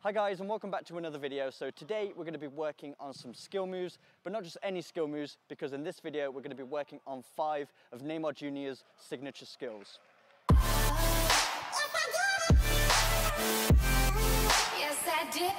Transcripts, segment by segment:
Hi guys, and welcome back to another video. So today we're going to be working on some skill moves, but not just any skill moves, because in this video we're going to be working on 5 of Neymar Jr.'s signature skills. Yes, I did.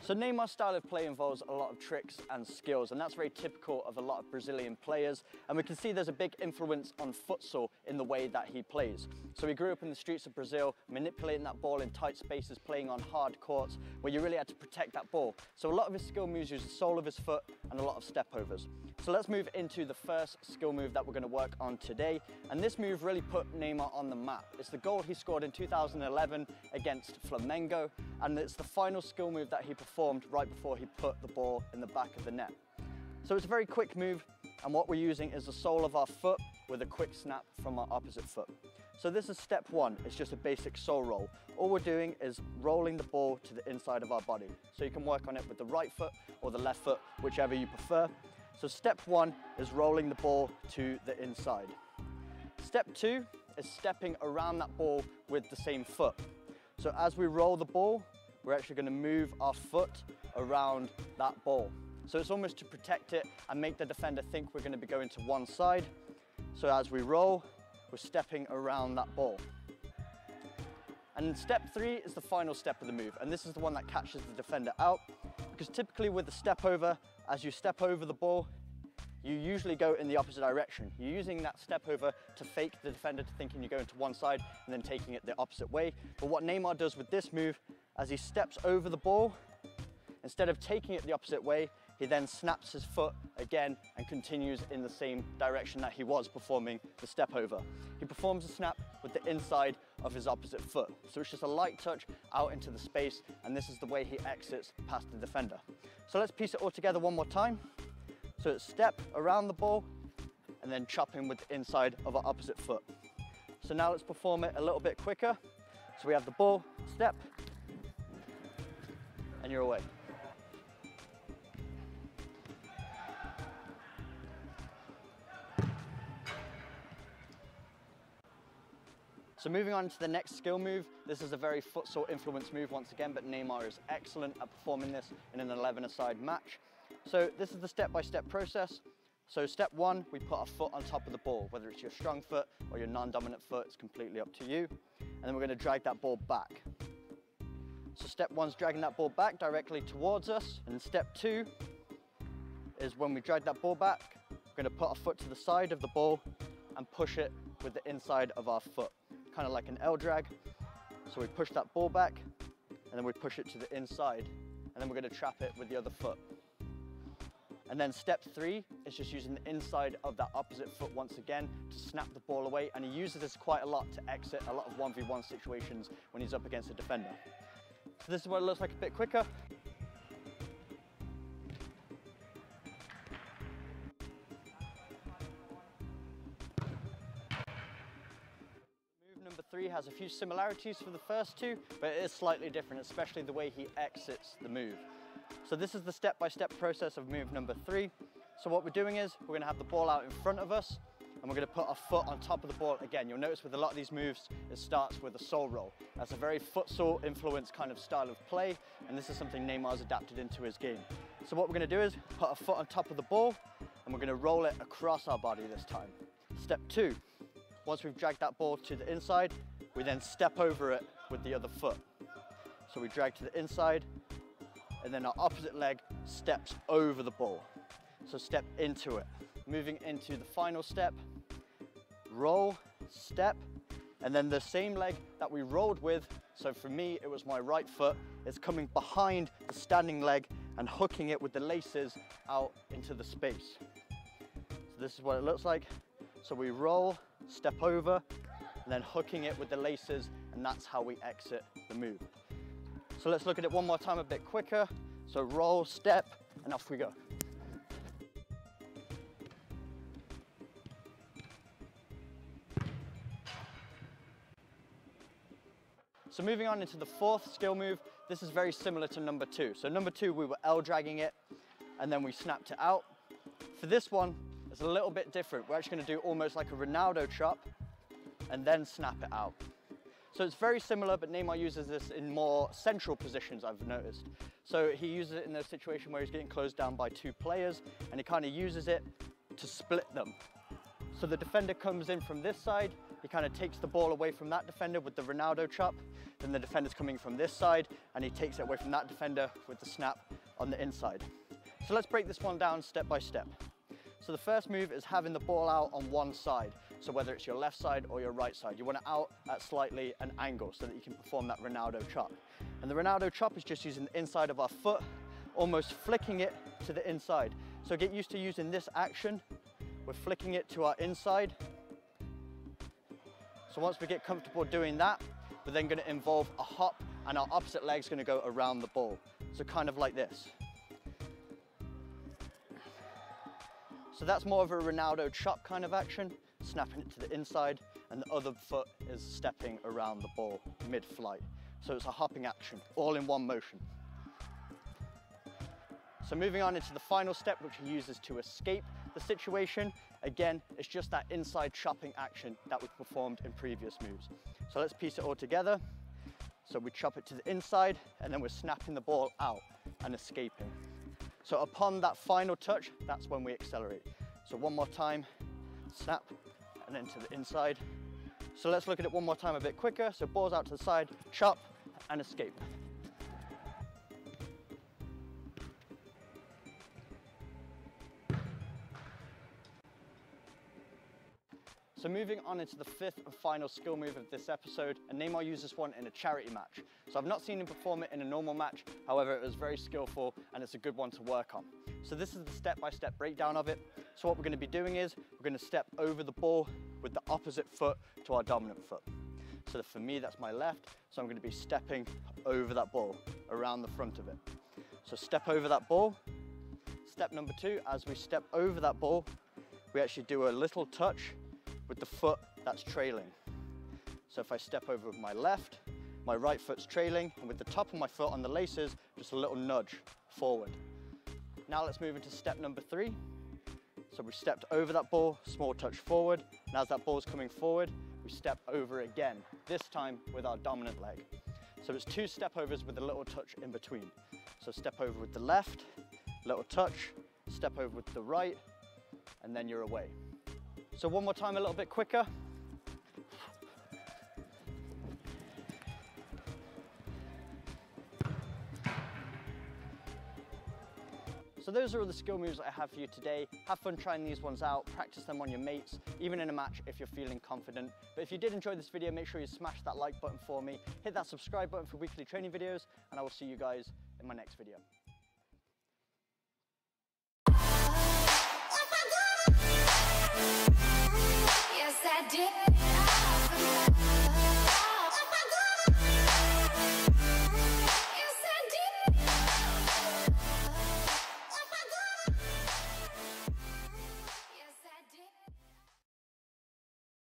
So Neymar's style of play involves a lot of tricks and skills, and that's very typical of a lot of Brazilian players. And we can see there's a big influence on futsal in the way that he plays. So he grew up in the streets of Brazil, manipulating that ball in tight spaces, playing on hard courts where you really had to protect that ball. So a lot of his skill moves use the sole of his foot and a lot of step overs. So let's move into the first skill move that we're going to work on today. And this move really put Neymar on the map. It's the goal he scored in 2011 against Flamengo, and it's the final skill move that he performed right before he put the ball in the back of the net. So it's a very quick move, and what we're using is the sole of our foot with a quick snap from our opposite foot. So this is step 1, it's just a basic sole roll. All we're doing is rolling the ball to the inside of our body. So you can work on it with the right foot or the left foot, whichever you prefer. So step 1 is rolling the ball to the inside. Step 2 is stepping around that ball with the same foot. So as we roll the ball, we're actually going to move our foot around that ball. So it's almost to protect it and make the defender think we're going to be going to one side. So as we roll, we're stepping around that ball. And step 3 is the final step of the move, and this is the one that catches the defender out, because typically with the step over, as you step over the ball, you usually go in the opposite direction. You're using that step over to fake the defender to thinking you're going to one side and then taking it the opposite way. But what Neymar does with this move, as he steps over the ball, instead of taking it the opposite way, he then snaps his foot again and continues in the same direction that he was performing the step over. He performs the snap with the inside of his opposite foot. So it's just a light touch out into the space, and this is the way he exits past the defender. So let's piece it all together one more time. So it's step around the ball and then chopping with the inside of our opposite foot. So now let's perform it a little bit quicker. So we have the ball, step, and you're away. So moving on to the next skill move, this is a very futsal influence move once again, but Neymar is excellent at performing this in an 11-a-side match. So this is the step-by-step process. So step 1, we put our foot on top of the ball, whether it's your strong foot or your non-dominant foot, it's completely up to you. And then we're going to drag that ball back. So step 1 is dragging that ball back directly towards us, and step 2 is when we drag that ball back, we're going to put our foot to the side of the ball and push it with the inside of our foot, kind of like an L drag. So we push that ball back, and then we push it to the inside, and then we're going to trap it with the other foot. And then step 3 is just using the inside of that opposite foot once again to snap the ball away, and he uses this quite a lot to exit a lot of 1v1 situations when he's up against a defender. So this is what it looks like a bit quicker. Move number 3 has a few similarities for the first 2, but it is slightly different, especially the way he exits the move. So this is the step-by-step process of move number 3. So what we're doing is we're going to have the ball out in front of us, and we're going to put our foot on top of the ball again. You'll notice with a lot of these moves, it starts with a sole roll. That's a very futsal influence kind of style of play, and this is something Neymar's adapted into his game. So what we're going to do is put our foot on top of the ball, and we're going to roll it across our body this time. Step 2, once we've dragged that ball to the inside, we then step over it with the other foot. So we drag to the inside, and then our opposite leg steps over the ball. So step into it. Moving into the final step, roll, step, and then the same leg that we rolled with, so for me it was my right foot, is coming behind the standing leg and hooking it with the laces out into the space. So this is what it looks like. So we roll, step over, and then hooking it with the laces, and that's how we exit the move. So let's look at it one more time a bit quicker. So roll, step, and off we go. So moving on into the fourth skill move, This is very similar to number 2. So number 2, we were L dragging it and then we snapped it out. For this one, it's a little bit different. We're actually going to do almost like a Ronaldo chop and then snap it out. So it's very similar, but Neymar uses this in more central positions, I've noticed. So he uses it in a situation where he's getting closed down by 2 players, and he kind of uses it to split them. So the defender comes in from this side, he kind of takes the ball away from that defender with the Ronaldo chop, then the defender's coming from this side, and he takes it away from that defender with the snap on the inside. So let's break this one down step by step. So the first move is having the ball out on one side. So whether it's your left side or your right side, you want it out at slightly an angle so that you can perform that Ronaldo chop. And the Ronaldo chop is just using the inside of our foot, almost flicking it to the inside. So get used to using this action. We're flicking it to our inside. So once we get comfortable doing that, we're then going to involve a hop and our opposite leg's going to go around the ball. So kind of like this. So that's more of a Ronaldo chop kind of action, snapping it to the inside, and the other foot is stepping around the ball mid-flight. So it's a hopping action, all in one motion. So moving on into the final step, which he uses to escape the situation. Again, it's just that inside chopping action that we performed in previous moves. So let's piece it all together. So we chop it to the inside, and then we're snapping the ball out and escaping. So upon that final touch, that's when we accelerate. So one more time, snap, and then to the inside. So let's look at it one more time a bit quicker. So balls out to the side, chop, and escape. So moving on into the 5th and final skill move of this episode, and Neymar used this one in a charity match. So I've not seen him perform it in a normal match, however it was very skillful and it's a good one to work on. So this is the step-by-step breakdown of it. So what we're going to be doing is, we're going to step over the ball with the opposite foot to our dominant foot. So for me that's my left, so I'm going to be stepping over that ball, around the front of it. So step over that ball. Step number 2, as we step over that ball, we actually do a little touch with the foot that's trailing. So if I step over with my left, my right foot's trailing, and with the top of my foot on the laces, just a little nudge forward. Now let's move into step number 3. So we stepped over that ball, small touch forward, and as that ball's coming forward, we step over again, this time with our dominant leg. So it's 2 step overs with a little touch in between. So step over with the left, little touch, step over with the right, and then you're away. So one more time a little bit quicker. So those are all the skill moves that I have for you today. Have fun trying these ones out, practice them on your mates, even in a match if you're feeling confident. But if you did enjoy this video, make sure you smash that like button for me, hit that subscribe button for weekly training videos, and I will see you guys in my next video.